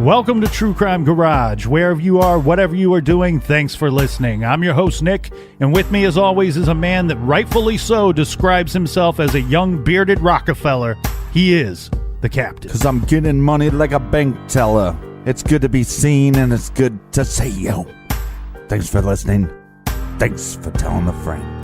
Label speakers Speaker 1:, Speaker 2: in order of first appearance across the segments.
Speaker 1: Welcome to True Crime Garage. Wherever you are, whatever you are doing, thanks for listening. I'm your host, Nick, and with me, as always, is a man that rightfully so describes himself as a young bearded Rockefeller. He is the Captain.
Speaker 2: Because I'm getting money like a bank teller. It's good to be seen, and it's good to see you. Thanks for listening. Thanks for telling a friend.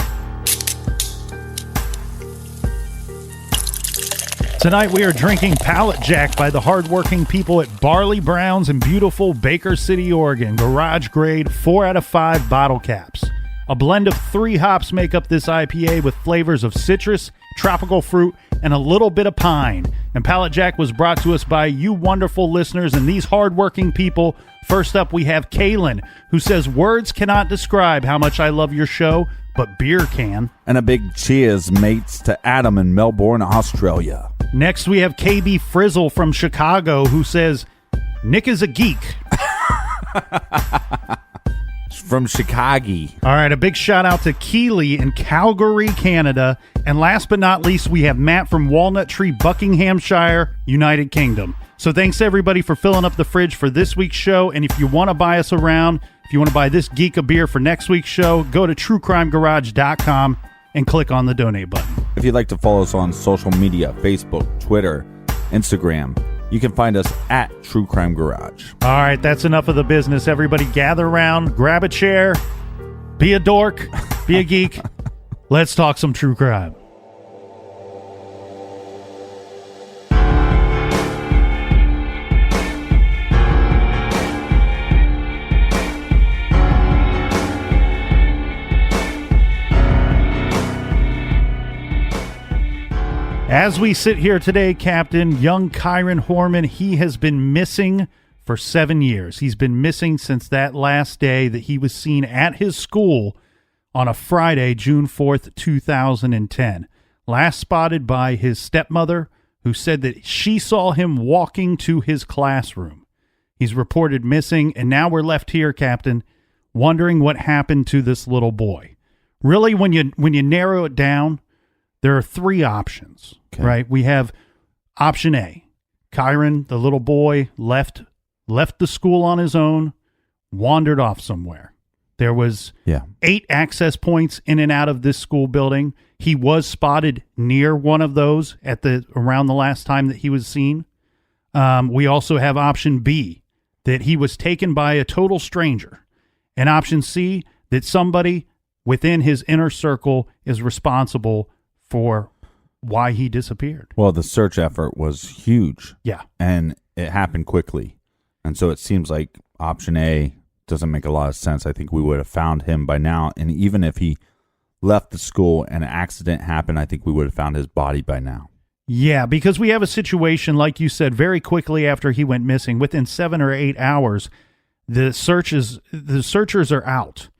Speaker 1: Tonight we are drinking Pallet Jack by the hardworking people at Barley Browns in beautiful Baker City, Oregon. Garage grade 4 out of 5 bottle caps. A blend of 3 hops make up this IPA with flavors of citrus, tropical fruit, and a little bit of pine. And Pallet Jack was brought to us by you wonderful listeners and these hardworking people. First up we have Kaylin, who says, words cannot describe how much I love your show, but beer can.
Speaker 2: And a big cheers, mates, to Adam in Melbourne, Australia.
Speaker 1: Next, we have KB Frizzle from Chicago, who says, Nick is a geek.
Speaker 2: From Chicago.
Speaker 1: All right, a big shout out to Keely in Calgary, Canada. And last but not least, we have Matt from Walnut Tree, Buckinghamshire, United Kingdom. So thanks everybody for filling up the fridge for this week's show. And if you want to buy us around, if you want to buy this geek a beer for next week's show, go to truecrimegarage.com and click on the donate button.
Speaker 2: If you'd like to follow us on social media, Facebook, Twitter, Instagram, you can find us at True Crime Garage.
Speaker 1: All right, that's enough of the business. Everybody gather around, grab a chair, be a dork, be a geek. Let's talk some true crime. As we sit here today, Captain, young Kyron Horman, he has been missing for 7 years. He's been missing since that last day that he was seen at his school on a Friday, June 4th, 2010. Last spotted by his stepmother, who said that she saw him walking to his classroom. He's reported missing, and now we're left here, Captain, wondering what happened to this little boy. Really, when you narrow it down, there are 3 options, okay, right? We have option A. Kyron, the little boy, left the school on his own, wandered off somewhere. There was 8 access points in and out of this school building. He was spotted near one of those around the last time that he was seen. We also have option B, that he was taken by a total stranger. And option C, that somebody within his inner circle is responsible for why he disappeared.
Speaker 2: Well, the search effort was huge.
Speaker 1: Yeah.
Speaker 2: And it happened quickly. And so it seems like option A doesn't make a lot of sense. I think we would have found him by now. And even if he left the school and an accident happened, I think we would have found his body by now.
Speaker 1: Yeah, because we have a situation, like you said, very quickly after he went missing, within 7 or 8 hours, the searchers are out.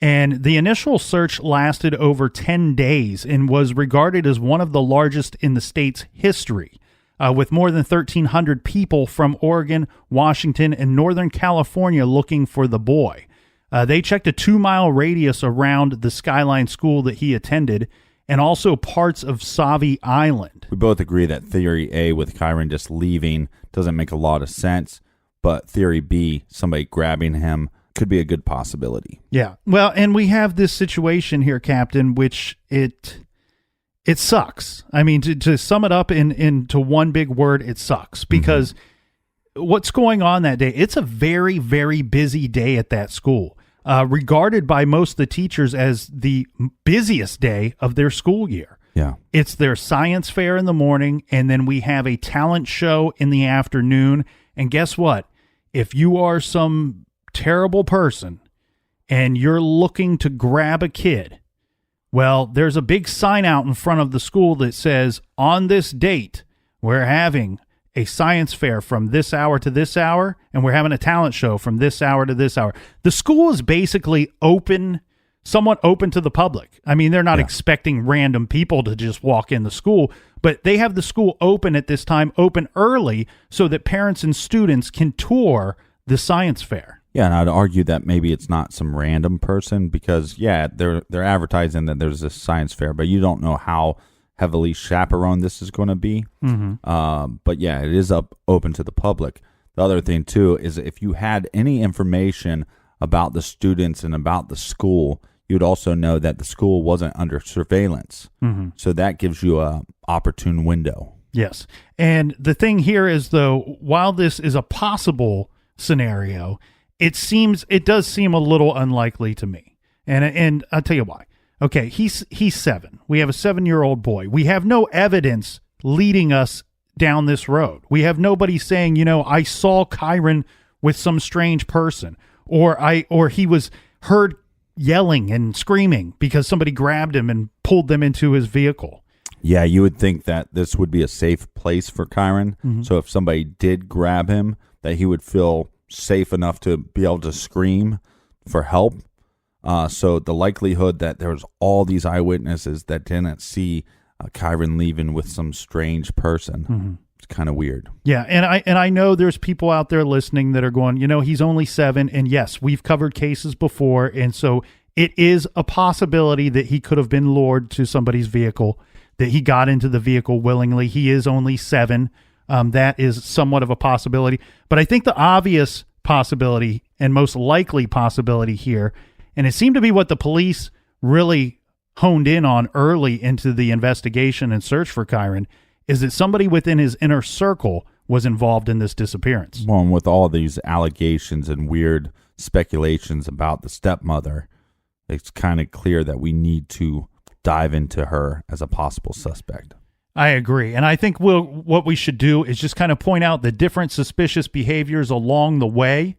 Speaker 1: And the initial search lasted over 10 days and was regarded as one of the largest in the state's history, with more than 1,300 people from Oregon, Washington, and Northern California looking for the boy. They checked a 2-mile radius around the Skyline School that he attended and also parts of Sauvie Island.
Speaker 2: We both agree that theory A, with Kyron just leaving, doesn't make a lot of sense, but theory B, somebody grabbing him, could be a good possibility.
Speaker 1: Yeah. Well, and we have this situation here, Captain, which it sucks. I mean, to sum it up into one big word, it sucks. Because what's going on that day, it's a very, very busy day at that school. Regarded by most of the teachers as the busiest day of their school year.
Speaker 2: Yeah.
Speaker 1: It's their science fair in the morning, and then we have a talent show in the afternoon. And guess what? If you are some terrible person and you're looking to grab a kid, well, there's a big sign out in front of the school that says, on this date, we're having a science fair from this hour to this hour, and we're having a talent show from this hour to this hour. The school is basically somewhat open to the public. I mean, they're not expecting random people to just walk in the school, but they have the school open at this time, open early, so that parents and students can tour the science fair.
Speaker 2: Yeah, and I'd argue that maybe it's not some random person because, they're advertising that there's a science fair, but you don't know how heavily chaperoned this is going to be. But yeah, it is open to the public. the other thing too is if you had any information about the students and about the school, you'd also know that the school wasn't under surveillance.
Speaker 1: Mm-hmm.
Speaker 2: So that gives you a opportune window.
Speaker 1: Yes. And the thing here is, though, while this is a possible scenario, it does seem a little unlikely to me. And I'll tell you why. Okay, he's 7. We have a 7-year-old boy. We have no evidence leading us down this road. We have nobody saying, I saw Kyron with some strange person, or he was heard yelling and screaming because somebody grabbed him and pulled them into his vehicle.
Speaker 2: Yeah, you would think that this would be a safe place for Kyron.
Speaker 1: Mm-hmm.
Speaker 2: So if somebody did grab him, that he would feel safe enough to be able to scream for help. So the likelihood that there was all these eyewitnesses that didn't see Kyron leaving with some strange person,
Speaker 1: mm-hmm.
Speaker 2: it's kind of weird.
Speaker 1: Yeah, and I know there's people out there listening that are going, he's only 7, and yes, we've covered cases before, and so it is a possibility that he could have been lured to somebody's vehicle, that he got into the vehicle willingly. He is only 7. That is somewhat of a possibility. But I think the obvious possibility and most likely possibility here, and it seemed to be what the police really honed in on early into the investigation and search for Kyron, is that somebody within his inner circle was involved in this disappearance.
Speaker 2: Well, and with all these allegations and weird speculations about the stepmother, it's kind of clear that we need to dive into her as a possible suspect.
Speaker 1: I agree. And I think what we should do is just kind of point out the different suspicious behaviors along the way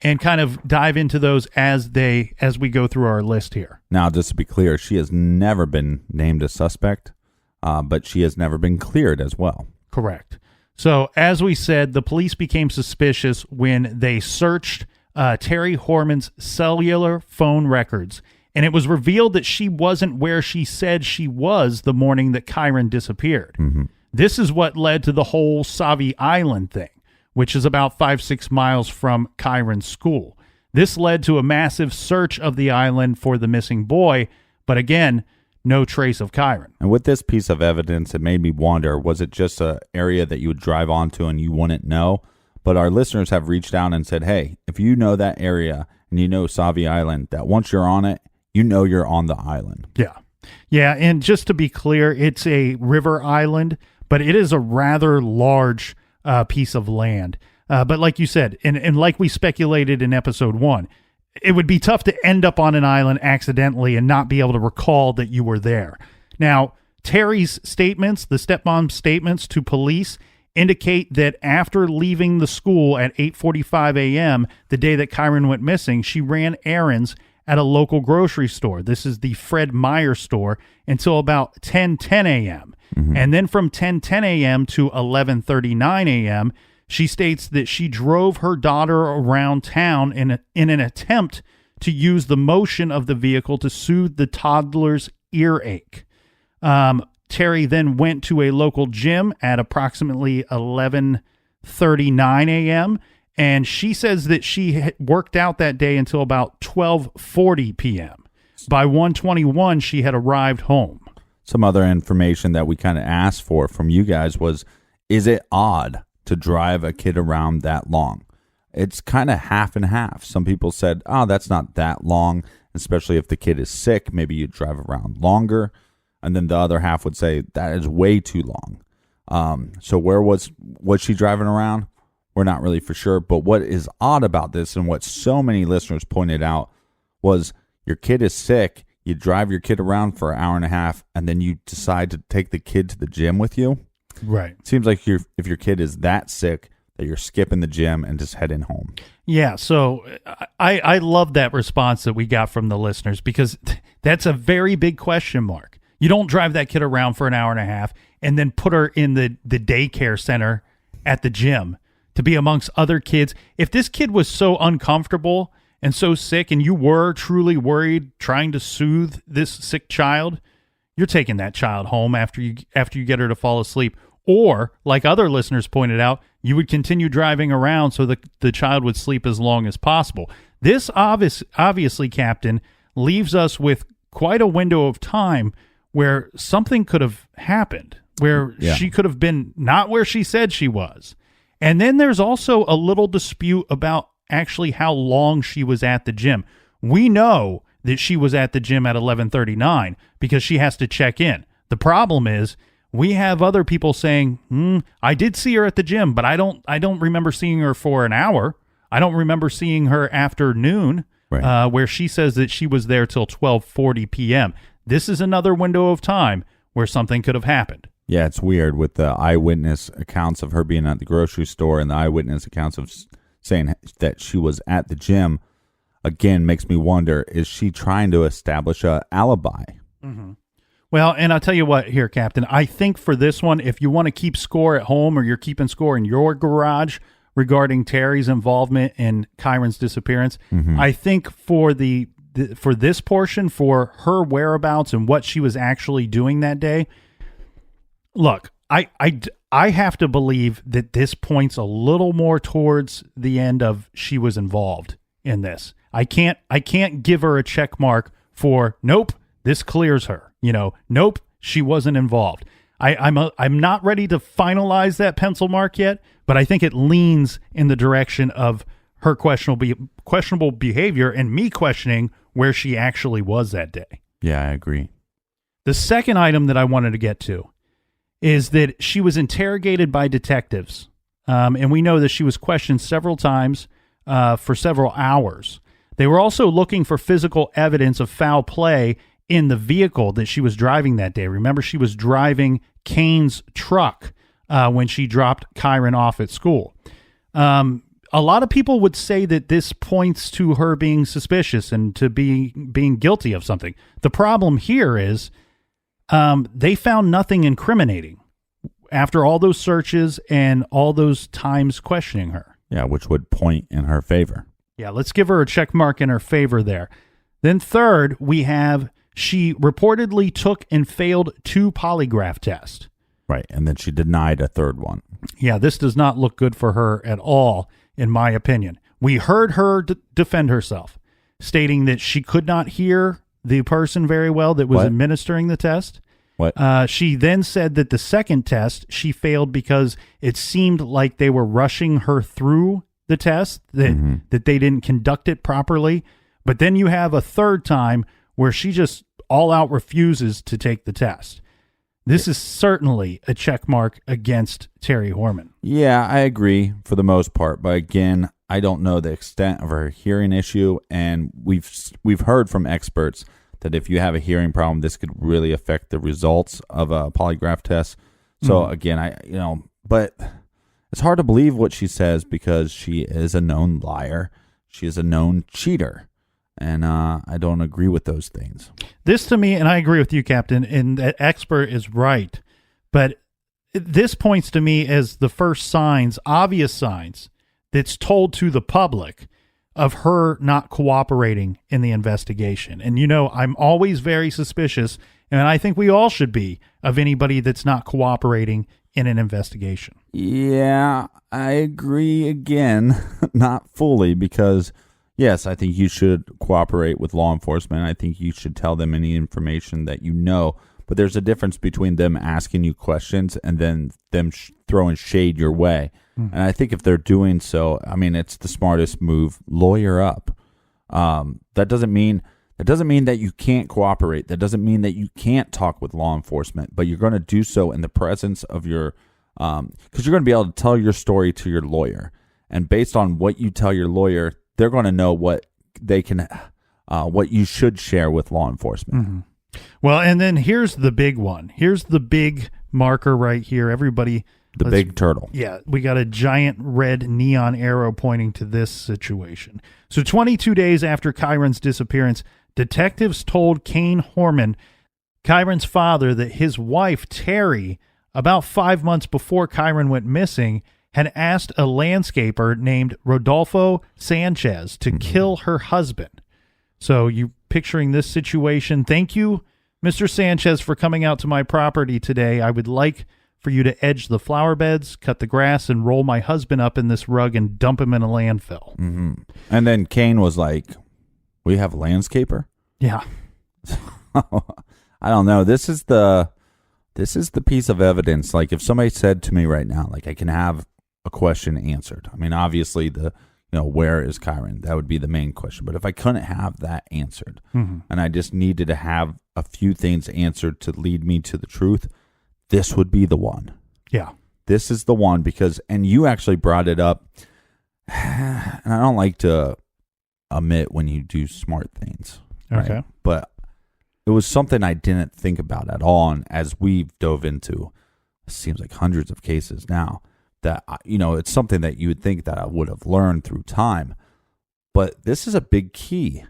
Speaker 1: and kind of dive into those as we go through our list here.
Speaker 2: Now, just to be clear, she has never been named a suspect, but she has never been cleared as well.
Speaker 1: Correct. So, as we said, the police became suspicious when they searched Terry Horman's cellular phone records, and it was revealed that she wasn't where she said she was the morning that Kyron disappeared.
Speaker 2: Mm-hmm.
Speaker 1: This is what led to the whole Savi Island thing, which is about 5-6 miles from Kyron's school. This led to a massive search of the island for the missing boy, but again, no trace of Kyron.
Speaker 2: And with this piece of evidence, it made me wonder, was it just an area that you would drive onto and you wouldn't know? But our listeners have reached out and said, hey, if you know that area and you know Savi Island, that once you're on it, you know you're on the island.
Speaker 1: Yeah. Yeah, and just to be clear, it's a river island, but it is a rather large piece of land. But like you said, and like we speculated in episode 1, it would be tough to end up on an island accidentally and not be able to recall that you were there. Now, Terry's statements, the stepmom's statements to police, indicate that after leaving the school at 8:45 a.m., the day that Kyron went missing, she ran errands at a local grocery store. This is the Fred Meyer store until about 10:10 a.m. Mm-hmm. And then from 10:10 a.m. to 11:39 a.m., she states that she drove her daughter around town in an attempt to use the motion of the vehicle to soothe the toddler's earache. Terry then went to a local gym at approximately 11:39 a.m., and she says that she worked out that day until about 12:40 p.m. By 1:21, she had arrived home.
Speaker 2: Some other information that we kind of asked for from you guys was, is it odd to drive a kid around that long? It's kind of half and half. Some people said, oh, that's not that long, especially if the kid is sick. Maybe you drive around longer. And then the other half would say, that is way too long. So where was she driving around? We're not really for sure. But what is odd about this, and what so many listeners pointed out, was your kid is sick. You drive your kid around for an hour and a half, and then you decide to take the kid to the gym with you.
Speaker 1: Right.
Speaker 2: It seems like if your kid is that sick, that you're skipping the gym and just heading home.
Speaker 1: Yeah, so I love that response that we got from the listeners, because that's a very big question mark. You don't drive that kid around for an hour and a half and then put her in the daycare center at the gym to be amongst other kids. If this kid was so uncomfortable and so sick, and you were truly worried trying to soothe this sick child, you're taking that child home after you get her to fall asleep. Or, like other listeners pointed out, you would continue driving around so that the child would sleep as long as possible. This obviously, Captain, leaves us with quite a window of time where something could have happened, where she could have been not where she said she was. And then there's also a little dispute about actually how long she was at the gym. We know that she was at the gym at 11:39 because she has to check in. The problem is we have other people saying, I did see her at the gym, but I don't remember seeing her for an hour. I don't remember seeing her after noon,
Speaker 2: Right.
Speaker 1: where she says that she was there till 12:40 p.m. This is another window of time where something could have happened.
Speaker 2: Yeah, it's weird with the eyewitness accounts of her being at the grocery store and the eyewitness accounts of saying that she was at the gym. Again, makes me wonder, is she trying to establish a alibi?
Speaker 1: Mm-hmm. Well, and I'll tell you what here, Captain. I think for this one, if you want to keep score at home or you're keeping score in your garage regarding Terry's involvement in Kyron's disappearance, I think for for this portion, for her whereabouts and what she was actually doing that day, look, I have to believe that this points a little more towards the end of she was involved in this. I can't give her a check mark for nope, this clears her. Nope, she wasn't involved. I'm not ready to finalize that pencil mark yet, but I think it leans in the direction of her questionable behavior and me questioning where she actually was that day.
Speaker 2: Yeah, I agree.
Speaker 1: The second item that I wanted to get to is that she was interrogated by detectives, and we know that she was questioned several times for several hours. They were also looking for physical evidence of foul play in the vehicle that she was driving that day. Remember, she was driving Kane's truck when she dropped Kyron off at school. A lot of people would say that this points to her being suspicious and to being guilty of something. The problem here is they found nothing incriminating after all those searches and all those times questioning her.
Speaker 2: Yeah, which would point in her favor.
Speaker 1: Yeah, let's give her a check mark in her favor there. Then third, we have she reportedly took and failed 2 polygraph tests.
Speaker 2: Right, and then she denied a third one.
Speaker 1: Yeah, this does not look good for her at all, in my opinion. We heard her defend herself, stating that she could not hear the person very well that was administering the test.
Speaker 2: What?
Speaker 1: She then said that the second test she failed because it seemed like they were rushing her through the test, that they didn't conduct it properly. But then you have a third time where she just all out refuses to take the test. This is certainly a check mark against Terry Horman.
Speaker 2: Yeah, I agree for the most part, but again, I don't know the extent of her hearing issue, and we've heard from experts that if you have a hearing problem, this could really affect the results of a polygraph test. So again, but it's hard to believe what she says because she is a known liar. She is a known cheater. And I don't agree with those things.
Speaker 1: This to me, and I agree with you, Captain, and that expert is right. But this points to me as the first signs, obvious signs, that's told to the public of her not cooperating in the investigation. And, I'm always very suspicious, and I think we all should be, of anybody that's not cooperating in an investigation.
Speaker 2: Yeah, I agree again, not fully, because yes, I think you should cooperate with law enforcement. I think you should tell them any information that you know. But there's a difference between them asking you questions and then them throwing shade your way. And I think if they're doing so, it's the smartest move. Lawyer up. That doesn't mean that you can't cooperate. That doesn't mean that you can't talk with law enforcement. But you're going to do so in the presence of your, because you're going to be able to tell your story to your lawyer. And based on what you tell your lawyer, they're going to know what they can, what you should share with law enforcement.
Speaker 1: Well, and then here's the big one. Here's the big marker right here. Everybody.
Speaker 2: The big turtle.
Speaker 1: Yeah, we got a giant red neon arrow pointing to this situation. So 22 days after Kyron's disappearance, detectives told Kyron Horman, Kyron's father, that his wife, Terry, about 5 months before Kyron went missing, had asked a landscaper named Rodolfo Sanchez to kill her husband. So you picturing this situation. Thank you, Mr. Sanchez, for coming out to my property today. I would like for you to edge the flower beds, cut the grass, and roll my husband up in this rug and dump him in a landfill.
Speaker 2: And then Kane was like, we have a landscaper?
Speaker 1: Yeah.
Speaker 2: I don't know. This is the piece of evidence. Like if somebody said to me right now, like I can have a question answered. I mean, obviously where is Kyron? That would be the main question. But if I couldn't have that answered, and I just needed to have a few things answered to lead me to the truth, this would be the one.
Speaker 1: Yeah.
Speaker 2: This is the one because, and you actually brought it up, and I don't like to omit when you do smart things.
Speaker 1: Okay.
Speaker 2: Right? But it was something I didn't think about at all. And as we've dove into, it seems like hundreds of cases now, that, it's something that you would think that I would have learned through time. But this is a big key.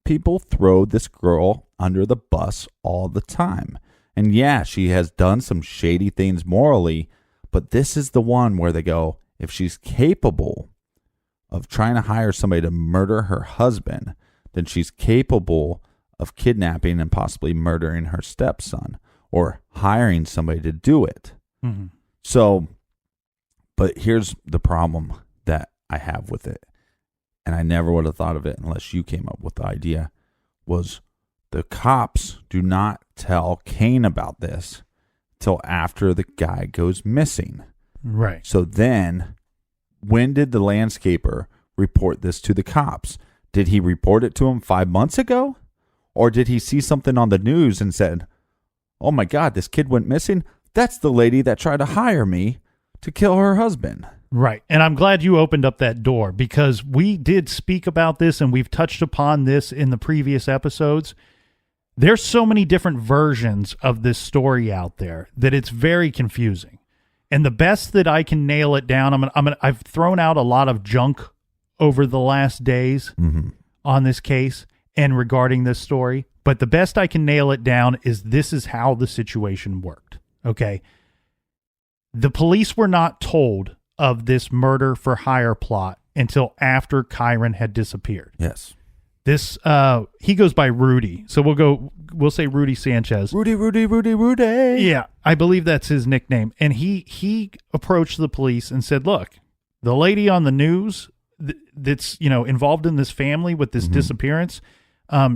Speaker 2: People throw this girl under the bus all the time. And yeah, she has done some shady things morally, but this is the one where they go, if she's capable of trying to hire somebody to murder her husband, then she's capable of kidnapping and possibly murdering her stepson or hiring somebody to do it.
Speaker 1: Mm-hmm.
Speaker 2: So, but here's the problem that I have with it, and I never would have thought of it unless you came up with the idea, was the cops do not tell Kane about this till after the guy goes missing.
Speaker 1: Right.
Speaker 2: So then, when did the landscaper report this to the cops? Did he report it to him 5 months ago? Or did he see something on the news and said, oh my God, this kid went missing? That's the lady that tried to hire me to kill her husband.
Speaker 1: Right. And I'm glad you opened up that door because we did speak about this and we've touched upon this in the previous episodes. There's so many different versions of this story out there that it's very confusing. And the best that I can nail it down, I've thrown out a lot of junk over the last days on this case and regarding this story. But the best I can nail it down is this is how the situation worked. Okay. The police were not told of this murder for hire plot until after Kyron had disappeared.
Speaker 2: Yes.
Speaker 1: This, he goes by Rudy. So we'll say Rudy Sanchez.
Speaker 2: Rudy.
Speaker 1: Yeah. I believe that's his nickname. And he approached the police and said, look, the lady on the news that's, involved in this family with this disappearance,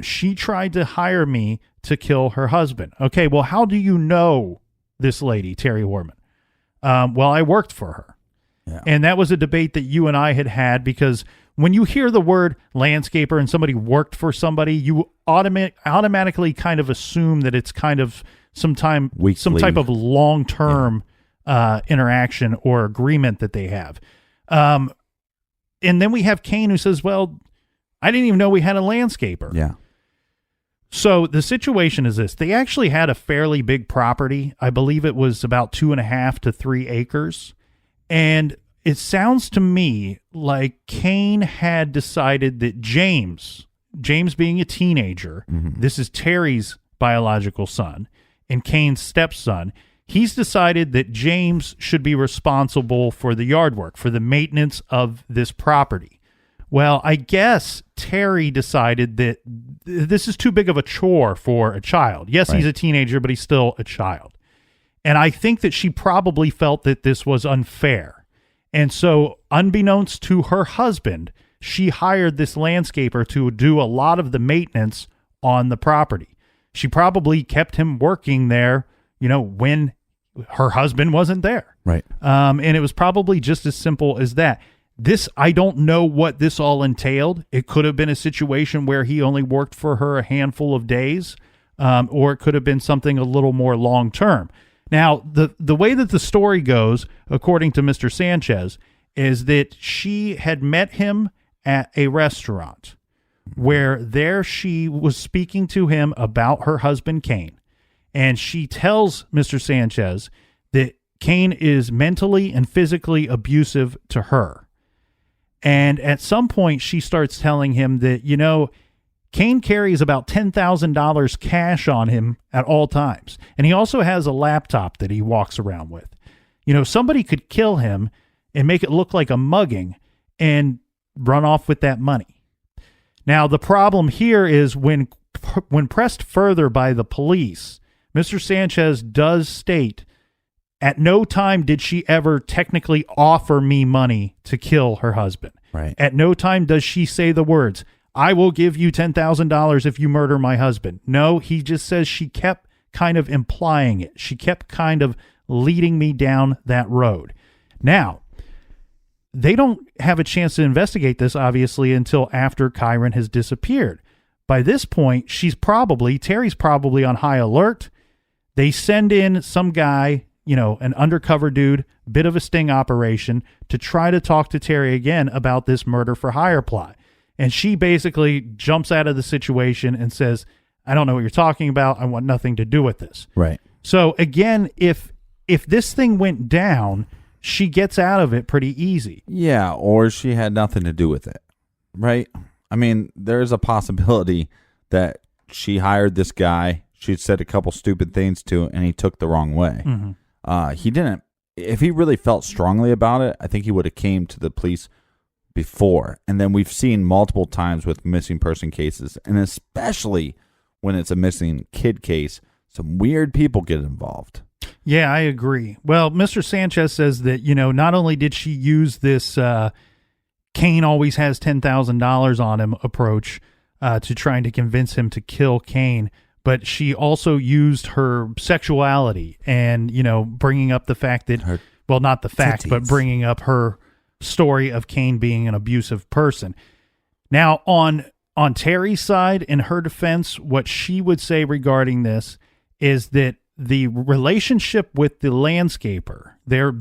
Speaker 1: she tried to hire me to kill her husband. Okay. Well, how do you know this lady, Terry Horman? Well, I worked for her.
Speaker 2: Yeah.
Speaker 1: And that was a debate that you and I had because when you hear the word landscaper and somebody worked for somebody, you automatically kind of assume that it's kind of some type of long-term interaction or agreement that they have. And then we have Kane who says, well, I didn't even know we had a landscaper.
Speaker 2: Yeah.
Speaker 1: So the situation is this. They actually had a fairly big property. I believe it was about 2.5 to 3 acres. And it sounds to me like Kane had decided that James being a teenager, this is Terry's biological son and Kane's stepson, he's decided that James should be responsible for the yard work, for the maintenance of this property. Well, I guess Terry decided that this is too big of a chore for a child. Yes, right. He's a teenager, but he's still a child. And I think that she probably felt that this was unfair. And so, unbeknownst to her husband, she hired this landscaper to do a lot of the maintenance on the property. She probably kept him working there, when her husband wasn't there.
Speaker 2: Right.
Speaker 1: And it was probably just as simple as that. I don't know what this all entailed. It could have been a situation where he only worked for her a handful of days, or it could have been something a little more long-term. Now, the way that the story goes, according to Mr. Sanchez, is that she had met him at a restaurant where there she was speaking to him about her husband, Kane. And she tells Mr. Sanchez that Kane is mentally and physically abusive to her. And at some point, she starts telling him that, Kane carries about $10,000 cash on him at all times. And he also has a laptop that he walks around with. Somebody could kill him and make it look like a mugging and run off with that money. Now, the problem here is when pressed further by the police, Mr. Sanchez does state, at no time did she ever technically offer me money to kill her husband.
Speaker 2: Right.
Speaker 1: At no time does she say the words, I will give you $10,000 if you murder my husband. No, he just says she kept kind of implying it. She kept kind of leading me down that road. Now, they don't have a chance to investigate this, obviously, until after Kyron has disappeared. By this point, Terry's probably on high alert. They send in some guy, an undercover dude, bit of a sting operation, to try to talk to Terry again about this murder for hire plot. And she basically jumps out of the situation and says, I don't know what you're talking about. I want nothing to do with this.
Speaker 2: Right.
Speaker 1: So again, if this thing went down, she gets out of it pretty easy.
Speaker 2: Yeah, or she had nothing to do with it. Right? I mean, there's a possibility that she hired this guy. She said a couple stupid things to, and he took the wrong way.
Speaker 1: Mm-hmm.
Speaker 2: He didn't. If he really felt strongly about it, I think he would have came to the police before. And then we've seen multiple times with missing person cases, and especially when it's a missing kid case, some weird people get involved.
Speaker 1: Yeah, I agree. Well, Mr. Sanchez says that, not only did she use this Kane always has $10,000 on him approach to trying to convince him to kill Kane, but she also used her sexuality and, bringing up the fact that, not the fact, but bringing up her story of Kane being an abusive person. Now, on Terry's side, in her defense, what she would say regarding this is that the relationship with the landscaper, their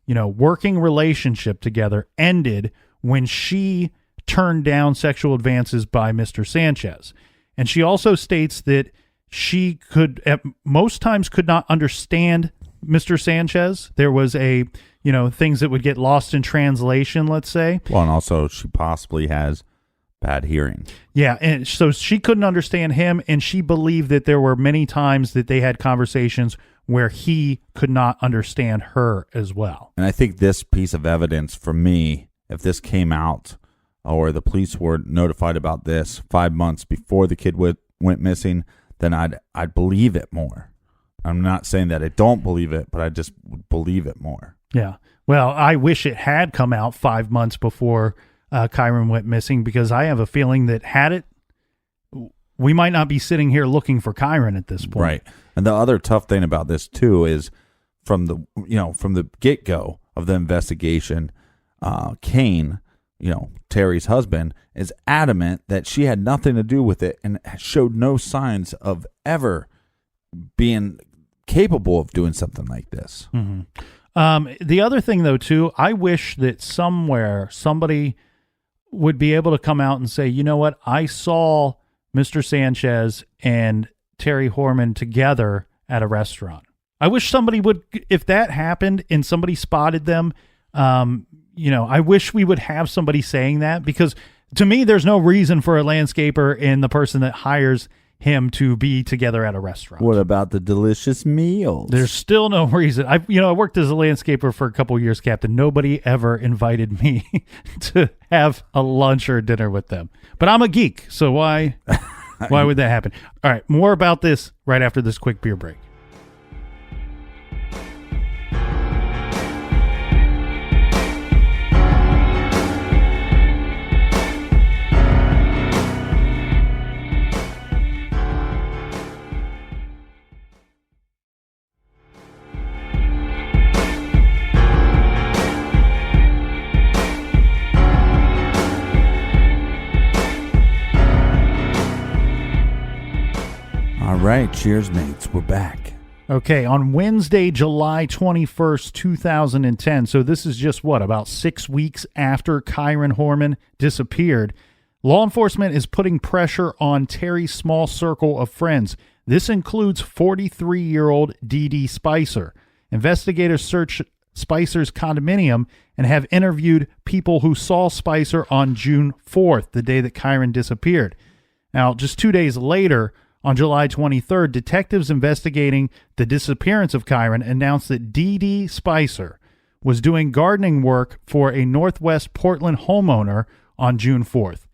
Speaker 1: working relationship together, ended when she turned down sexual advances by Mr. Sanchez. And she also states that she could, at most times, could not understand Mr. Sanchez. There was things that would get lost in translation, let's say.
Speaker 2: Well, and also she possibly has bad hearing.
Speaker 1: Yeah, and so she couldn't understand him, and she believed that there were many times that they had conversations where he could not understand her as well.
Speaker 2: And I think this piece of evidence, for me, if this came out or the police were notified about this 5 months before the kid went missing, then I'd believe it more. I'm not saying that I don't believe it, but I just believe it more.
Speaker 1: Yeah. Well, I wish it had come out 5 months before Kyron went missing, because I have a feeling that had it, we might not be sitting here looking for Kyron at this point.
Speaker 2: Right. And the other tough thing about this too is from the get-go of the investigation, Kane, Terry's husband, is adamant that she had nothing to do with it and showed no signs of ever being capable of doing something like this.
Speaker 1: Mm-hmm. The other thing, though, too, I wish that somewhere somebody would be able to come out and say, you know what, I saw Mr. Sanchez and Terry Horman together at a restaurant. I wish somebody would, if that happened and somebody spotted them, I wish we would have somebody saying that, because to me, there's no reason for a landscaper and the person that hires him to be together at a restaurant.
Speaker 2: What about the delicious meals?
Speaker 1: There's still no reason. I worked as a landscaper for a couple of years, Captain. Nobody ever invited me to have a lunch or a dinner with them. But I'm a geek, so why would that happen? All right, more about this right after this quick beer break.
Speaker 2: All right, cheers, mates. We're back.
Speaker 1: Okay, on Wednesday, July 21st, 2010, so this is just, about 6 weeks after Kyron Horman disappeared, law enforcement is putting pressure on Terry's small circle of friends. This includes 43-year-old Dee Spicer. Investigators search Spicer's condominium and have interviewed people who saw Spicer on June 4th, the day that Kyron disappeared. Now, just 2 days later, on July 23rd, detectives investigating the disappearance of Kyron announced that Dee Spicer was doing gardening work for a Northwest Portland homeowner on June 4th.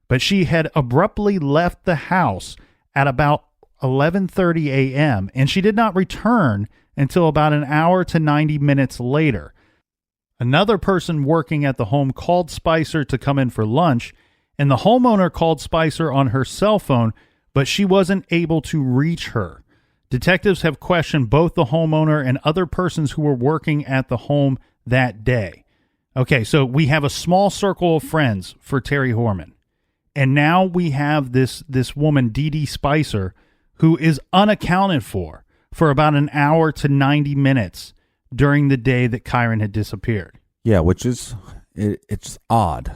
Speaker 1: But she had abruptly left the house at about 11:30 a.m., and she did not return until about an hour to 90 minutes later. Another person working at the home called Spicer to come in for lunch, and the homeowner called Spicer on her cell phone, but she wasn't able to reach her. Detectives have questioned both the homeowner and other persons who were working at the home that day. Okay, so we have a small circle of friends for Terry Horman. And now we have this woman, Dee Dee Spicer, who is unaccounted for about an hour to 90 minutes during the day that Kyron had disappeared.
Speaker 2: Yeah, which is, it's odd.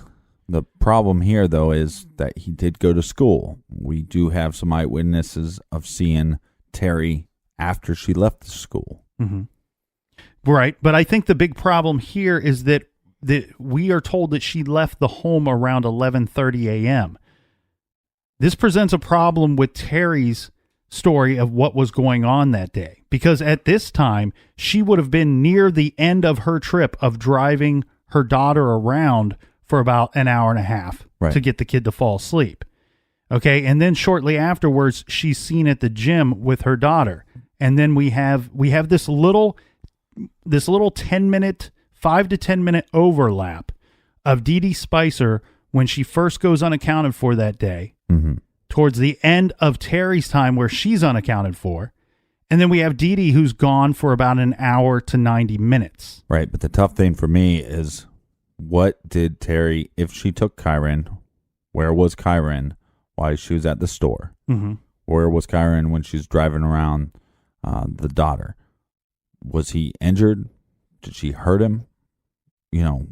Speaker 2: The problem here, though, is that he did go to school. We do have some eyewitnesses of seeing Terry after she left the school.
Speaker 1: Mm-hmm. Right, but I think the big problem here is that we are told that she left the home around 11:30 a.m. This presents a problem with Terry's story of what was going on that day, because at this time, she would have been near the end of her trip of driving her daughter around for about an hour and a half to get the kid to fall asleep. Okay, and then shortly afterwards, she's seen at the gym with her daughter. And then we have this little 10-minute, 5 to 10 minute overlap of Dee Dee Spicer when she first goes unaccounted for that day, towards the end of Terry's time where she's unaccounted for. And then we have Dee Dee, who's gone for about an hour to 90 minutes.
Speaker 2: Right, but the tough thing for me is, what did Terry, if she took Kyron, where was Kyron while she was at the store?
Speaker 1: Mm-hmm.
Speaker 2: Where was Kyron when she's driving around the daughter? Was he injured? Did she hurt him? You know,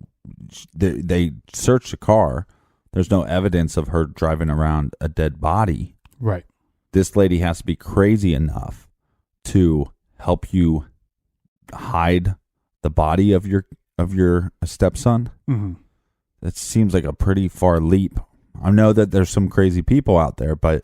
Speaker 2: they searched the car. There's no evidence of her driving around a dead body.
Speaker 1: Right.
Speaker 2: This lady has to be crazy enough to help you hide the body of your stepson.
Speaker 1: Mm-hmm.
Speaker 2: That seems like a pretty far leap. I know that there's some crazy people out there, and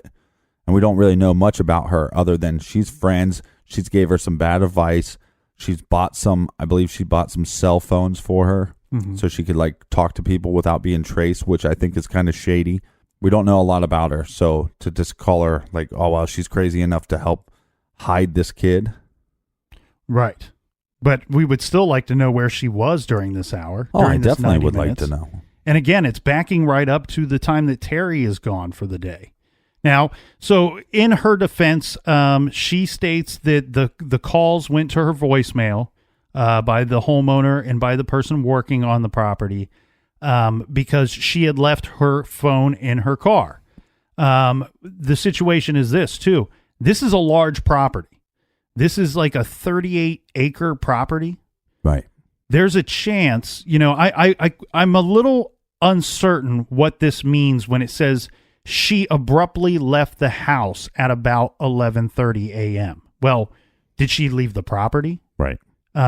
Speaker 2: we don't really know much about her other than she's friends. She's gave her some bad advice. I believe she bought some cell phones for her so she could like talk to people without being traced, which I think is kind of shady. We don't know a lot about her. So to just call her like, oh, well, she's crazy enough to help hide this kid.
Speaker 1: Right. But we would still like to know where she was during this hour.
Speaker 2: Oh, I definitely would like to know.
Speaker 1: And again, it's backing right up to the time that Terry is gone for the day. Now, so in her defense, she states that the calls went to her voicemail by the homeowner and by the person working on the property because she had left her phone in her car. The situation is this, too. This is a large property. This is like a 38-acre property.
Speaker 2: Right.
Speaker 1: There's a chance, I'm a little uncertain what this means when it says she abruptly left the house at about 11:30 a.m. Well, did she leave the property?
Speaker 2: Right.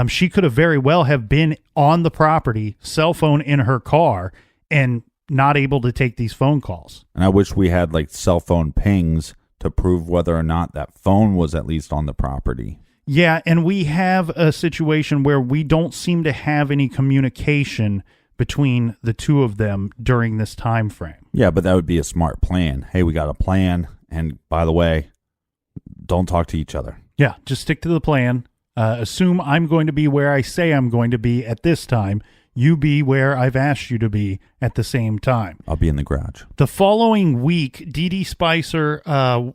Speaker 1: She could have very well have been on the property, cell phone in her car, and not able to take these phone calls.
Speaker 2: And I wish we had like cell phone pings to prove whether or not that phone was at least on the property.
Speaker 1: Yeah, and we have a situation where we don't seem to have any communication between the two of them during this time frame.
Speaker 2: Yeah, but that would be a smart plan. Hey, we got a plan, and by the way, don't talk to each other.
Speaker 1: Yeah, just stick to the plan. Assume I'm going to be where I say I'm going to be at this time. You be where I've asked you to be at the same time.
Speaker 2: I'll be in the garage.
Speaker 1: The following week, Dee Dee Spicer,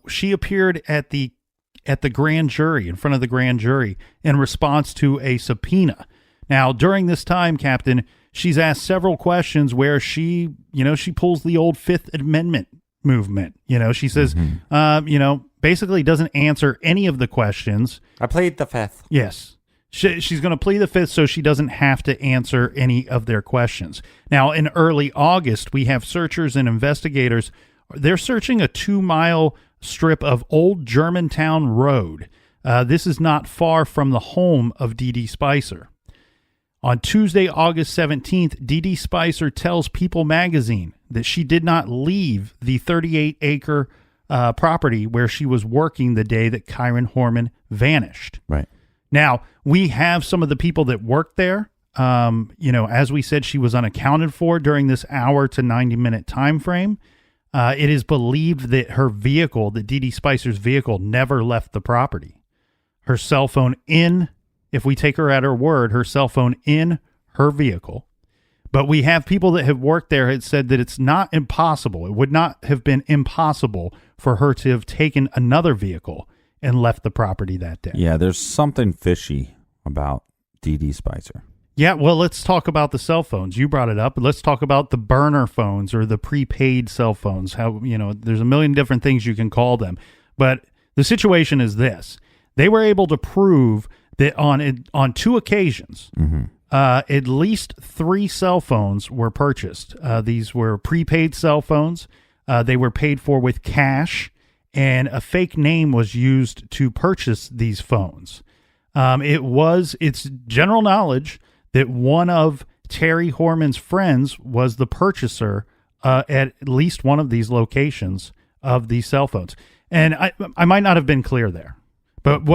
Speaker 1: she appeared at the grand jury, in front of the grand jury, in response to a subpoena. Now, during this time, Captain, she's asked several questions where she pulls the old Fifth Amendment movement. She says, basically doesn't answer any of the questions.
Speaker 3: I plead the Fifth.
Speaker 1: Yes. She's going to plead the Fifth so she doesn't have to answer any of their questions. Now, in early August, we have searchers and investigators. They're searching a 2-mile strip of Old Germantown Road. This is not far from the home of Dee Dee Spicer. On Tuesday, August 17th, Dee Dee Spicer tells People magazine that she did not leave the 38-acre property where she was working the day that Kyron Horman vanished.
Speaker 2: Right.
Speaker 1: Now, we have some of the people that worked there. As we said, she was unaccounted for during this hour to 90-minute time frame. It is believed that her vehicle, that Dee Dee Spicer's vehicle, never left the property. Her cell phone if we take her at her word, her cell phone in her vehicle. But we have people that have worked there had said that it's not impossible. It would not have been impossible for her to have taken another vehicle and left the property that day.
Speaker 2: Yeah, there's something fishy about Dee Dee Spicer.
Speaker 1: Yeah, well, let's talk about the cell phones. You brought it up. Let's talk about the burner phones or the prepaid cell phones. How, there's a million different things you can call them. But the situation is this. They were able to prove that on 2 occasions, at least 3 cell phones were purchased. These were prepaid cell phones. They were paid for with cash, and a fake name was used to purchase these phones. It's general knowledge that one of Terry Horman's friends was the purchaser at least one of these locations of these cell phones. And I might not have been clear there. But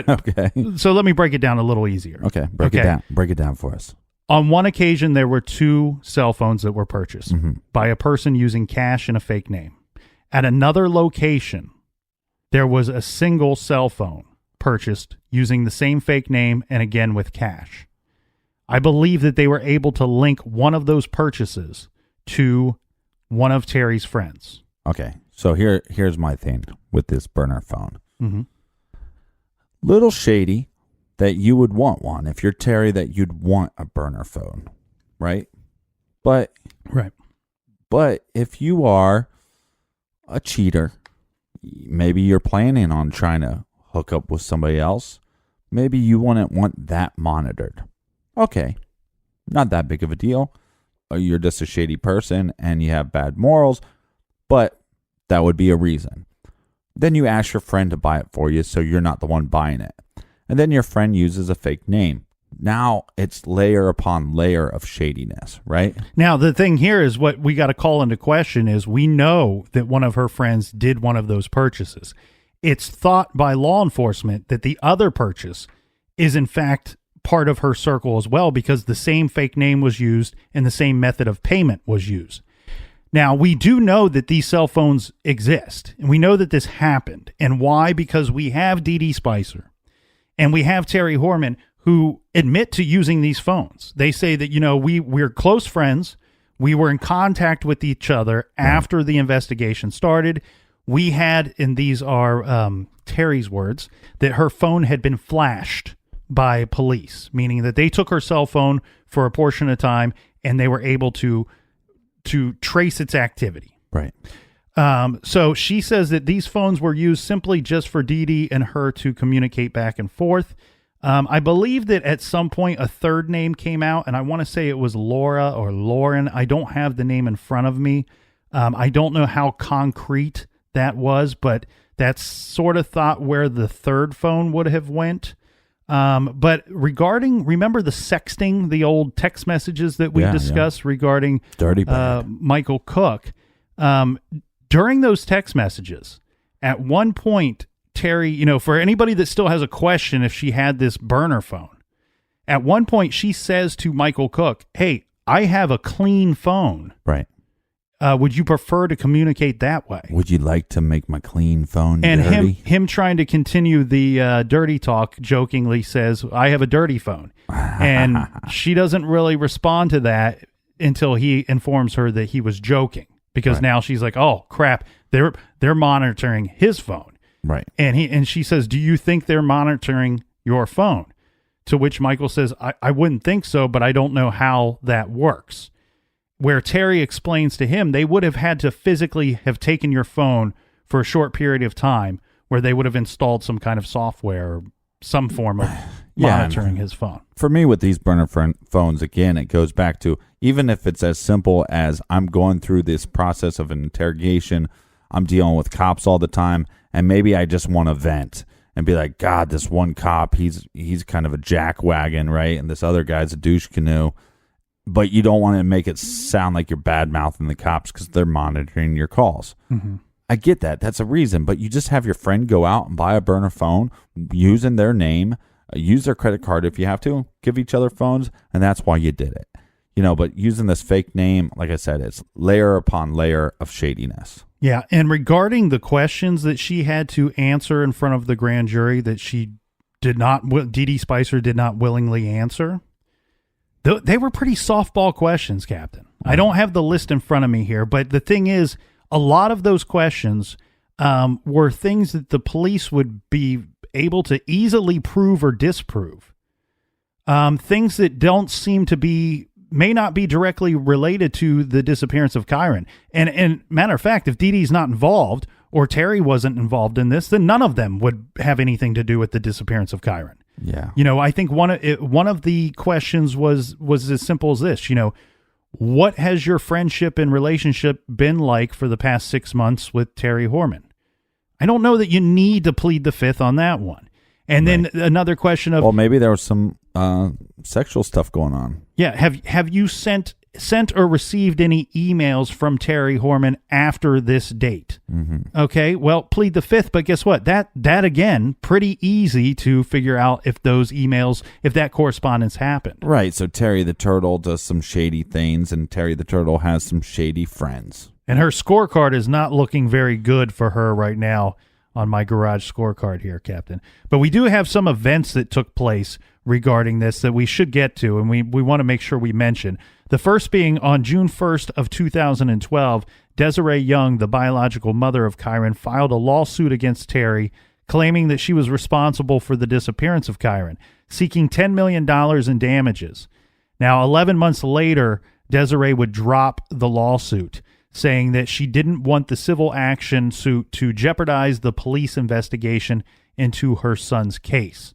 Speaker 2: Okay.
Speaker 1: So let me break it down a little easier.
Speaker 2: Okay, break it down. Break it down for us.
Speaker 1: On one occasion, there were 2 cell phones that were purchased by a person using cash and a fake name. At another location, there was a single cell phone purchased using the same fake name and again with cash. I believe that they were able to link one of those purchases to one of Terry's friends.
Speaker 2: Okay, so here's my thing with this burner phone.
Speaker 1: Mm-hmm.
Speaker 2: Little shady that you would want one. If you're Terry, that you'd want a burner phone, right? But if you are a cheater, maybe you're planning on trying to hook up with somebody else, maybe you wouldn't want that monitored. Okay, not that big of a deal. You're just a shady person and you have bad morals, but that would be a reason. Then you ask your friend to buy it for you so you're not the one buying it. And then your friend uses a fake name. Now it's layer upon layer of shadiness, right?
Speaker 1: Now, the thing here is what we got to call into question is we know that one of her friends did one of those purchases. It's thought by law enforcement that the other purchase is in fact part of her circle as well because the same fake name was used and the same method of payment was used. Now, we do know that these cell phones exist, and we know that this happened. And why? Because we have Dee Dee Spicer and we have Terry Horman who admit to using these phones. They say that, we're close friends. We were in contact with each other after the investigation started. We had, and these are Terry's words, that her phone had been flashed by police, meaning that they took her cell phone for a portion of time and they were able to trace its activity.
Speaker 2: Right.
Speaker 1: So she says that these phones were used simply just for Dee Dee and her to communicate back and forth. I believe that at some point a third name came out, and I want to say it was Laura or Lauren. I don't have the name in front of me. I don't know how concrete that was, but that's sort of thought where the third phone would have went. But remember the sexting, the old text messages that we discussed regarding
Speaker 2: Dirty Bird.
Speaker 1: Michael Cook. During those text messages, at one point, Terry, for anybody that still has a question if she had this burner phone, at one point she says to Michael Cook, "Hey, I have a clean phone.
Speaker 2: Right.
Speaker 1: Would you prefer to communicate that way?
Speaker 2: Would you like to make my clean phone
Speaker 1: and
Speaker 2: dirty?"
Speaker 1: him trying to continue the dirty talk jokingly says, "I have a dirty phone." And she doesn't really respond to that until he informs her that he was joking, because now she's like, "Oh crap, they're monitoring his phone."
Speaker 2: Right.
Speaker 1: And she says, "Do you think they're monitoring your phone?" To which Michael says, I wouldn't think so, but I don't know how that works. Where Terry explains to him they would have had to physically have taken your phone for a short period of time where they would have installed some kind of software or some form of monitoring his phone.
Speaker 2: For me, with these burner phones, again, it goes back to, even if it's as simple as I'm going through this process of an interrogation, I'm dealing with cops all the time, and maybe I just want to vent and be like, God, this one cop, he's kind of a jackwagon, right? And this other guy's a douche canoe. But you don't want to make it sound like you're bad-mouthing the cops because they're monitoring your calls.
Speaker 1: Mm-hmm.
Speaker 2: I get that. That's a reason. But you just have your friend go out and buy a burner phone using their name, use their credit card if you have to, give each other phones, and that's why you did it. But using this fake name, like I said, it's layer upon layer of shadiness.
Speaker 1: Yeah, and regarding the questions that she had to answer in front of the grand jury that she did not, Dee Dee Spicer did not willingly answer, they were pretty softball questions, Captain. I don't have the list in front of me here, but the thing is, a lot of those questions were things that the police would be able to easily prove or disprove. things that don't seem to be, may not be directly related to the disappearance of Kyron. And matter of fact, if Dee Dee's not involved or Terry wasn't involved in this, then none of them would have anything to do with the disappearance of Kyron.
Speaker 2: Yeah.
Speaker 1: You know, I think one of the questions was as simple as this, you know, what has your friendship and relationship been like for the past 6 months with Terry Horman? I don't know that you need to plead the fifth on that one. And then another question of,
Speaker 2: well, maybe there was some sexual stuff going on.
Speaker 1: Yeah, have you sent or received any emails from Terry Horman after this date? Mm-hmm. Okay, well, plead the fifth, but guess what? That again, pretty easy to figure out if those emails, if that correspondence happened.
Speaker 2: Right, so Terry the Turtle does some shady things, and Terry the Turtle has some shady friends.
Speaker 1: And her scorecard is not looking very good for her right now on my garage scorecard here, Captain. But we do have some events that took place regarding this that we should get to, and we want to make sure we mention. The first being on June 1st of 2012, Desiree Young, the biological mother of Kyron, filed a lawsuit against Terry, claiming that she was responsible for the disappearance of Kyron, seeking $10 million in damages. Now, 11 months later, Desiree would drop the lawsuit, saying that she didn't want the civil action suit to jeopardize the police investigation into her son's case.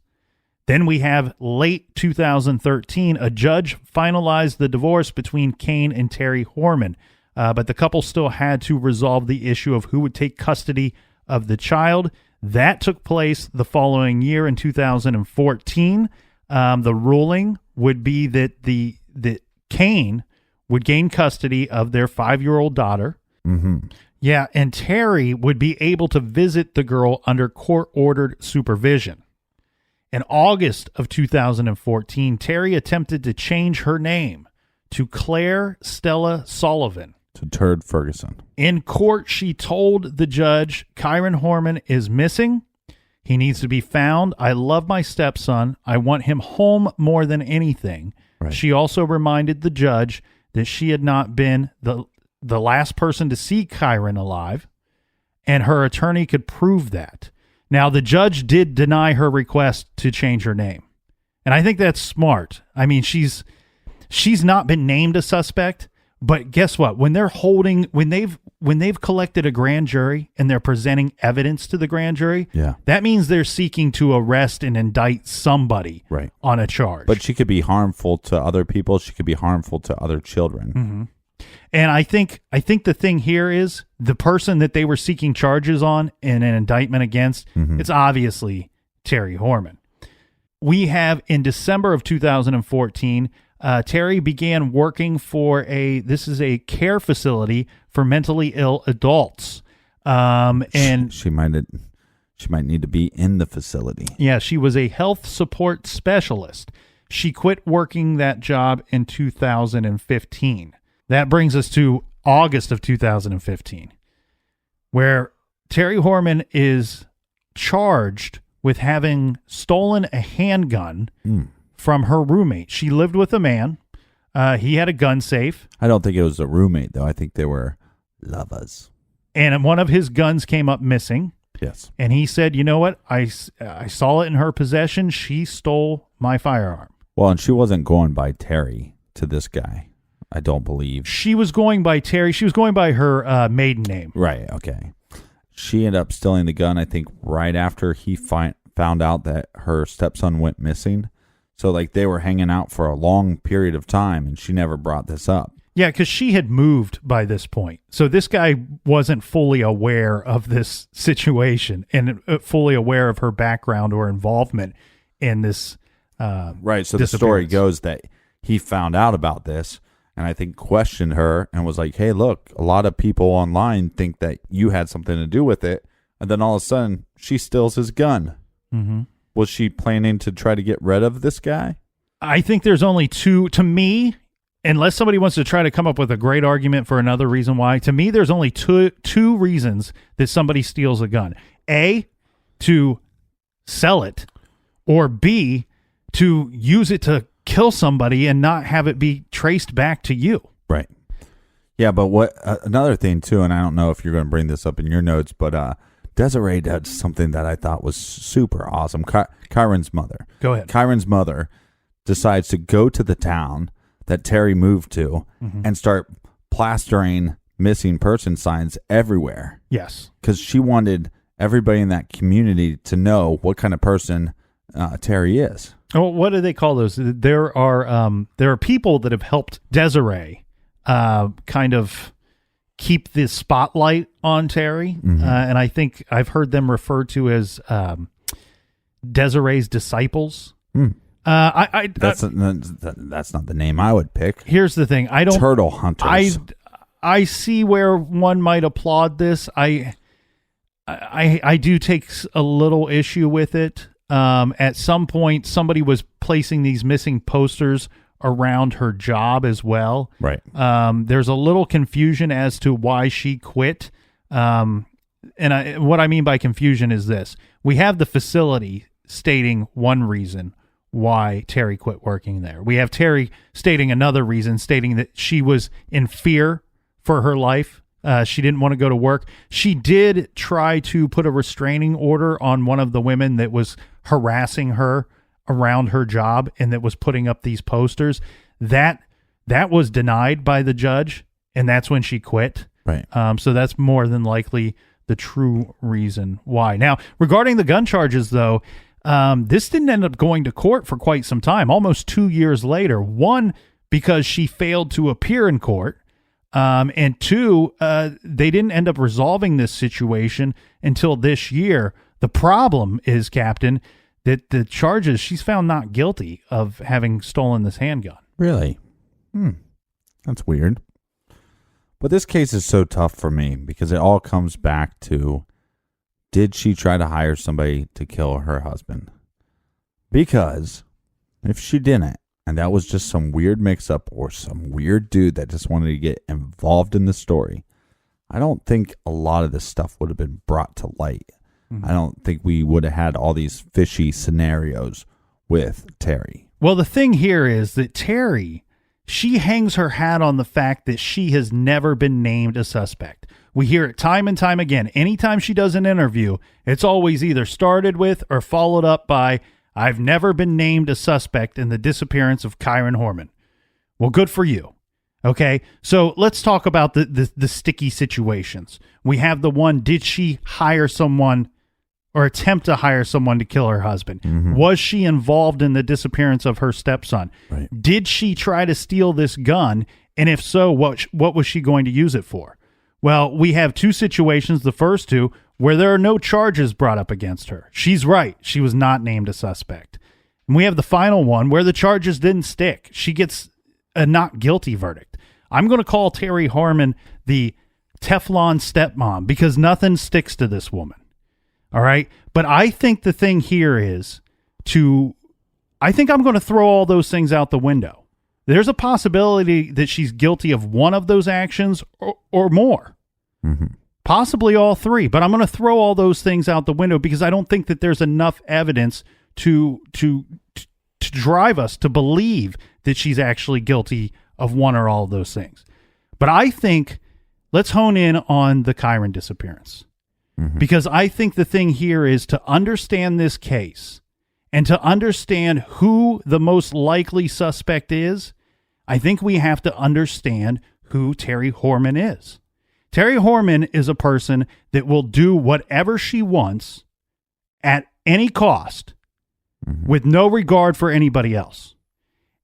Speaker 1: Then we have late 2013, a judge finalized the divorce between Kane and Terry Horman, but the couple still had to resolve the issue of who would take custody of the child. That took place the following year in 2014. The ruling would be that Kane would gain custody of their 5-year-old daughter.
Speaker 2: Mm-hmm.
Speaker 1: Yeah, and Terry would be able to visit the girl under court-ordered supervision. In August of 2014, Terry attempted to change her name to Claire Stella Sullivan.
Speaker 2: To Turd Ferguson.
Speaker 1: In court, she told the judge, Kyron Horman is missing. He needs to be found. I love my stepson. I want him home more than anything. Right. She also reminded the judge that she had not been the last person to see Kyron alive, and her attorney could prove that. Now, the judge did deny her request to change her name, and I think that's smart. I mean, she's not been named a suspect, but guess what? When they've collected a grand jury and they're presenting evidence to the grand jury, that means they're seeking to arrest and indict somebody on a charge.
Speaker 2: But she could be harmful to other people. She could be harmful to other children.
Speaker 1: Mm-hmm. And I think the thing here is the person that they were seeking charges on in an indictment against, it's obviously Terry Horman. We have in December of 2014, Terry began working for this is a care facility for mentally ill adults. And
Speaker 2: she might need to be in the facility.
Speaker 1: Yeah, she was a health support specialist. She quit working that job in 2015. That brings us to August of 2015, where Terry Horman is charged with having stolen a handgun from her roommate. She lived with a man. He had a gun safe.
Speaker 2: I don't think it was a roommate, though. I think they were lovers.
Speaker 1: And one of his guns came up missing.
Speaker 2: Yes.
Speaker 1: And he said, you know what? I saw it in her possession. She stole my firearm.
Speaker 2: Well, and she wasn't going by Terry to this guy, I don't believe.
Speaker 1: She was going by Terry. She was going by her maiden name.
Speaker 2: Right, okay. She ended up stealing the gun, I think, right after he found out that her stepson went missing. So, like, they were hanging out for a long period of time, and she never brought this up.
Speaker 1: Yeah, because she had moved by this point. So this guy wasn't fully aware of this situation and fully aware of her background or involvement in this
Speaker 2: right, so the story goes that he found out about this and I think questioned her and was like, hey, look, a lot of people online think that you had something to do with it. And then all of a sudden, she steals his gun.
Speaker 1: Mm-hmm.
Speaker 2: Was she planning to try to get rid of this guy?
Speaker 1: I think there's only two, to me, unless somebody wants to try to come up with a great argument for another reason why, to me, there's only two reasons that somebody steals a gun. A, to sell it, or B, to use it to kill somebody and not have it be traced back to you.
Speaker 2: Right. Yeah, but what another thing, too, and I don't know if you're going to bring this up in your notes, but Desiree did something that I thought was super awesome. Kyron's mother.
Speaker 1: Go ahead.
Speaker 2: Kyron's mother decides to go to the town that Terry moved to and start plastering missing person signs everywhere.
Speaker 1: Yes.
Speaker 2: Because she wanted everybody in that community to know what kind of person Terry is.
Speaker 1: Oh, what do they call those? There are people that have helped Desiree kind of keep the spotlight on Terry, and I think I've heard them referred to as Desiree's disciples.
Speaker 2: That's not the name I would pick.
Speaker 1: Here's the thing: I don't
Speaker 2: turtle hunters.
Speaker 1: I see where one might applaud this. I do take a little issue with it. At some point, somebody was placing these missing posters around her job as well.
Speaker 2: Right.
Speaker 1: There's a little confusion as to why she quit. And what I mean by confusion is this. We have the facility stating one reason why Terry quit working there. We have Terry stating another reason, stating that she was in fear for her life. She didn't want to go to work. She did try to put a restraining order on one of the women that was harassing her around her job and that was putting up these posters. That was denied by the judge, and that's when she quit.
Speaker 2: Right.
Speaker 1: So that's more than likely the true reason why. Now, regarding the gun charges, though, this didn't end up going to court for quite some time, almost 2 years later. One, because she failed to appear in court. And two, they didn't end up resolving this situation until this year. The problem is, Captain, that the charges, she's found not guilty of having stolen this handgun.
Speaker 2: Really? That's weird. But this case is so tough for me because it all comes back to, did she try to hire somebody to kill her husband? Because if she didn't, and that was just some weird mix-up or some weird dude that just wanted to get involved in the story, I don't think a lot of this stuff would have been brought to light. I don't think we would have had all these fishy scenarios with Terry.
Speaker 1: Well, the thing here is that Terry, she hangs her hat on the fact that she has never been named a suspect. We hear it time and time again. Anytime she does an interview, it's always either started with or followed up by, "I've never been named a suspect in the disappearance of Kyron Horman." Well, good for you. Okay, so let's talk about the sticky situations. We have the one, did she hire someone or attempt to hire someone to kill her husband? Was she involved in the disappearance of her stepson?
Speaker 2: Right.
Speaker 1: Did she try to steal this gun? And if so, what was she going to use it for? Well, we have two situations, the first two, where there are no charges brought up against her. She's right. She was not named a suspect. And we have the final one where the charges didn't stick. She gets a not guilty verdict. I'm going to call Terry Horman the Teflon stepmom because nothing sticks to this woman. All right. But I think the thing here is I think I'm going to throw all those things out the window. There's a possibility that she's guilty of one of those actions or more. Possibly all three, but I'm going to throw all those things out the window because I don't think that there's enough evidence to drive us to believe that she's actually guilty of one or all of those things. But I think let's hone in on the Kyron disappearance because I think the thing here is to understand this case and to understand who the most likely suspect is. I think we have to understand who Terry Horman is. Terry Horman is a person that will do whatever she wants at any cost with no regard for anybody else.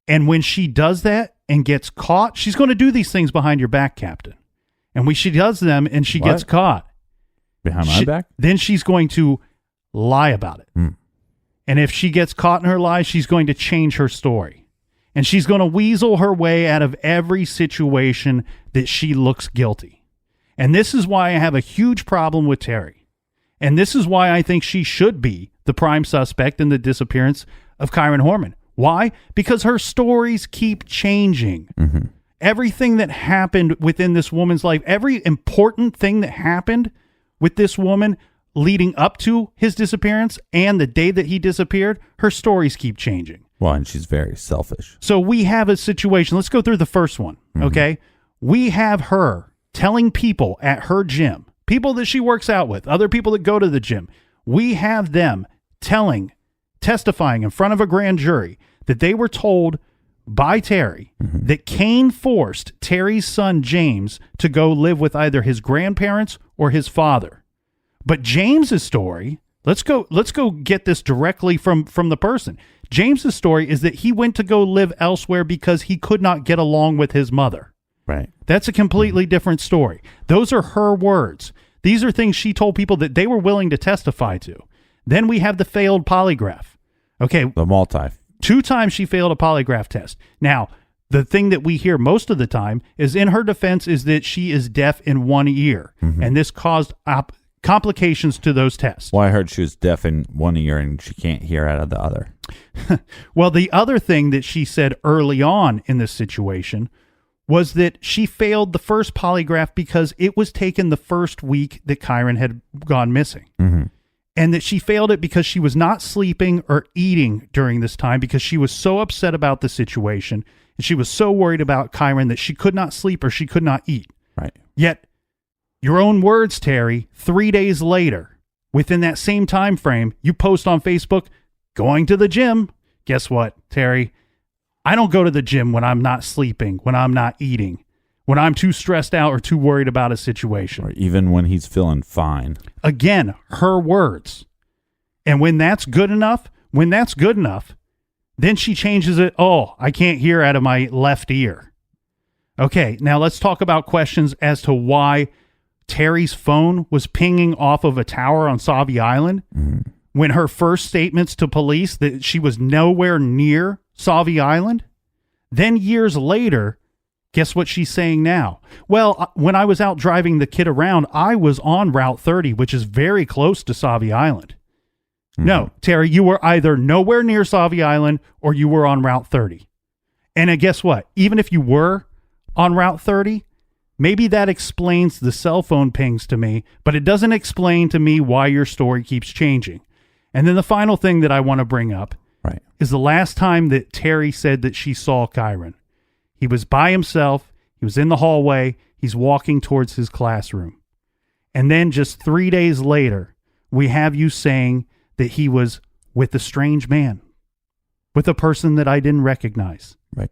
Speaker 1: And when she does that and gets caught, she's going to do these things behind your back, Captain. And when she does them and she gets caught,
Speaker 2: behind my back,
Speaker 1: then she's going to lie about it. And if she gets caught in her lies, she's going to change her story. And she's going to weasel her way out of every situation that she looks guilty. And this is why I have a huge problem with Terry. And this is why I think she should be the prime suspect in the disappearance of Kyron Horman. Why? Because her stories keep changing. Everything that happened within this woman's life, every important thing that happened with this woman leading up to his disappearance and the day that he disappeared, her stories keep changing.
Speaker 2: Well, and she's very selfish.
Speaker 1: So we have a situation. Let's go through the first one, okay? We have her telling people at her gym, people that she works out with, other people that go to the gym, we have them testifying in front of a grand jury that they were told by Terry that Kane forced Terry's son James to go live with either his grandparents or his father. But James's story, let's go get this directly from the person. James's story is that he went to go live elsewhere because he could not get along with his mother.
Speaker 2: Right.
Speaker 1: That's a completely different story. Those are her words. These are things she told people that they were willing to testify to. Then we have the failed polygraph. Okay.
Speaker 2: The multi.
Speaker 1: 2 times she failed a polygraph test. Now, the thing that we hear most of the time is in her defense is that she is deaf in one ear, and this caused complications to those tests.
Speaker 2: Well, I heard she was deaf in one ear and she can't hear out of the other.
Speaker 1: Well, the other thing that she said early on in this situation was that she failed the first polygraph because it was taken the first week that Kyron had gone missing. And that she failed it because she was not sleeping or eating during this time because she was so upset about the situation and she was so worried about Kyron that she could not sleep or she could not eat.
Speaker 2: Right.
Speaker 1: Yet, your own words, Terry, 3 days later, within that same time frame, you post on Facebook, going to the gym. Guess what, Terry? I don't go to the gym when I'm not sleeping, when I'm not eating, when I'm too stressed out or too worried about a situation.
Speaker 2: Or even when he's feeling fine.
Speaker 1: Again, her words. And when that's good enough, then she changes it. Oh, I can't hear out of my left ear. Okay, now let's talk about questions as to why Terry's phone was pinging off of a tower on Sauvie Island when her first statements to police that she was nowhere near Sauvie Island. Then years later, guess what she's saying now? Well, when I was out driving the kid around, I was on Route 30, which is very close to Sauvie Island. No, Terry, you were either nowhere near Sauvie Island or you were on Route 30. And guess what? Even if you were on Route 30, maybe that explains the cell phone pings to me, but it doesn't explain to me why your story keeps changing. And then the final thing that I want to bring up is the last time that Terry said that she saw Kyron. He was by himself. He was in the hallway. He's walking towards his classroom. And then just 3 days later, we have you saying that he was with a strange man, with a person that I didn't recognize.
Speaker 2: Right.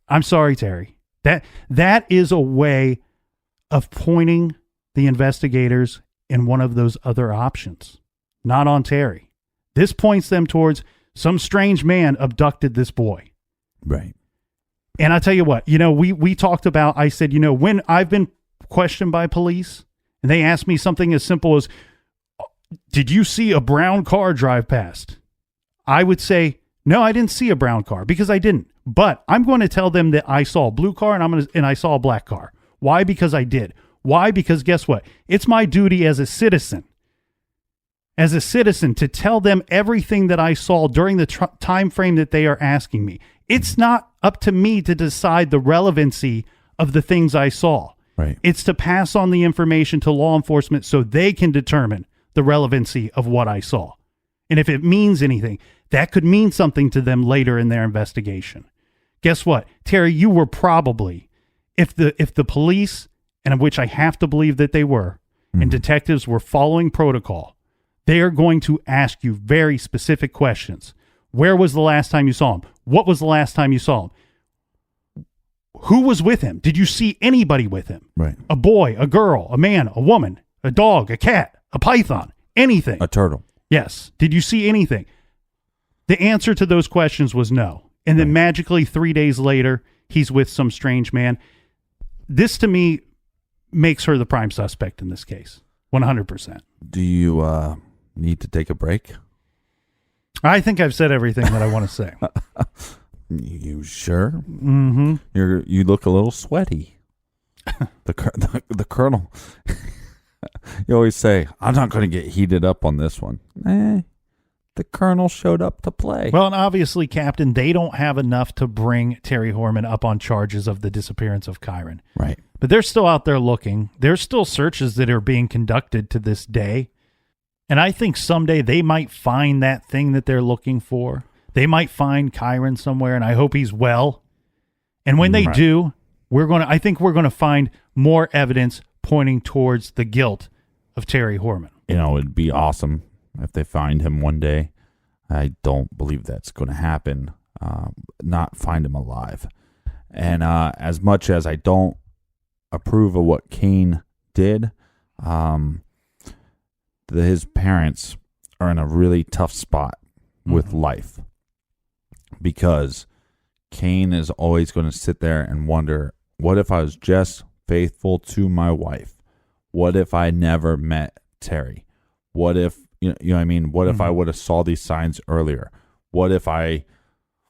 Speaker 1: I'm sorry, Terry. That is a way of pointing the investigators in one of those other options, not on Terry. This points them towards some strange man abducted this boy.
Speaker 2: Right.
Speaker 1: And I tell you what, we talked about, I said, when I've been questioned by police and they ask me something as simple as, did you see a brown car drive past? I would say, no, I didn't see a brown car because I didn't. But I'm going to tell them that I saw a blue car and I saw a black car. Why? Because I did. Why? Because guess what? It's my duty as a citizen to tell them everything that I saw during the time frame that they are asking me. It's not up to me to decide the relevancy of the things I saw.
Speaker 2: Right.
Speaker 1: It's to pass on the information to law enforcement so they can determine the relevancy of what I saw. And if it means anything, that could mean something to them later in their investigation. Guess what? Terry, you were probably, if the police, and of which I have to believe that they were, and detectives were following protocol, they are going to ask you very specific questions. Where was the last time you saw him? What was the last time you saw him? Who was with him? Did you see anybody with him?
Speaker 2: Right.
Speaker 1: A boy, a girl, a man, a woman, a dog, a cat, a python, anything.
Speaker 2: A turtle.
Speaker 1: Yes. Did you see anything? The answer to those questions was no. And then magically 3 days later, he's with some strange man. This to me makes her the prime suspect in this case. 100%.
Speaker 2: Do you need to take a break?
Speaker 1: I think I've said everything that I want to say.
Speaker 2: You sure?
Speaker 1: Mm-hmm.
Speaker 2: You look a little sweaty. The colonel. You always say, I'm not going to get heated up on this one. The colonel showed up to play.
Speaker 1: Well, and obviously, Captain, they don't have enough to bring Terry Horman up on charges of the disappearance of Kyron.
Speaker 2: Right.
Speaker 1: But they're still out there looking. There's still searches that are being conducted to this day. And I think someday they might find that thing that they're looking for. They might find Kyron somewhere, and I hope he's well. And when they do, I think we're going to find more evidence pointing towards the guilt of Terry Horman.
Speaker 2: It'd be awesome if they find him one day. I don't believe that's going to happen. Not find him alive. And as much as I don't approve of what Cain did, his parents are in a really tough spot with life, because Cain is always going to sit there and wonder, what if I was just faithful to my wife? What if I never met Terry? What if, you know what I mean? What if I would have saw these signs earlier? What if I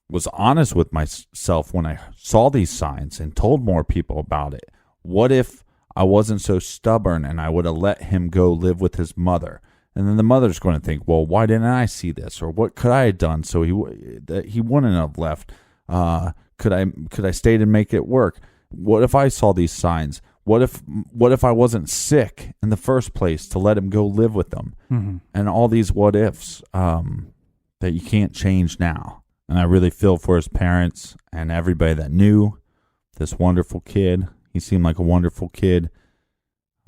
Speaker 2: was honest with myself when I saw these signs and told more people about it? What if I wasn't so stubborn and I would have let him go live with his mother? And then the mother's going to think, well, why didn't I see this? Or what could I have done so he wouldn't have left? Could I stayed and make it work? What if I saw these signs? What if I wasn't sick in the first place to let him go live with them? And all these what ifs that you can't change now. And I really feel for his parents and everybody that knew this wonderful kid. He seemed like a wonderful kid,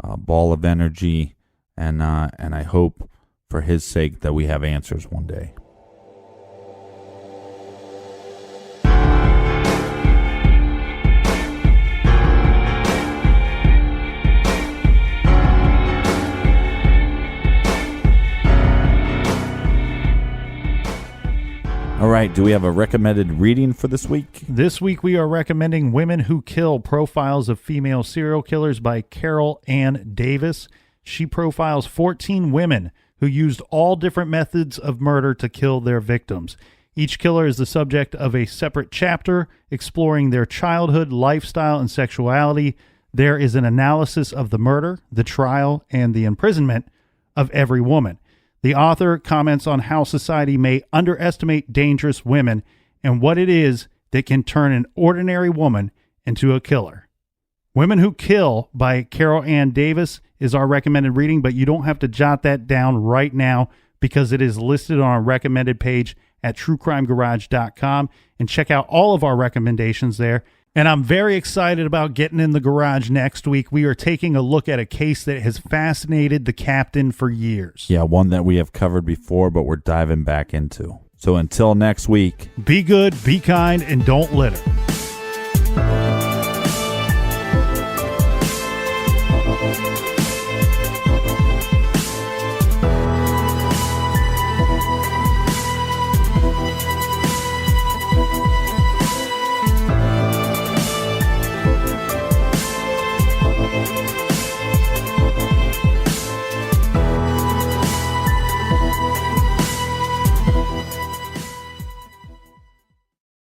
Speaker 2: a ball of energy, and I hope for his sake that we have answers one day. All right, do we have a recommended reading for this week?
Speaker 1: This week we are recommending Women Who Kill: Profiles of Female Serial Killers by Carol Ann Davis. She profiles 14 women who used all different methods of murder to kill their victims. Each killer is the subject of a separate chapter exploring their childhood, lifestyle, and sexuality. There is an analysis of the murder, the trial, and the imprisonment of every woman. The author comments on how society may underestimate dangerous women and what it is that can turn an ordinary woman into a killer. Women Who Kill by Carol Ann Davis is our recommended reading, but you don't have to jot that down right now because it is listed on our recommended page at truecrimegarage.com, and check out all of our recommendations there. And I'm very excited about getting in the garage next week. We are taking a look at a case that has fascinated the captain for years.
Speaker 2: Yeah, one that we have covered before, but we're diving back into. So until next week,
Speaker 1: be good, be kind, and don't litter.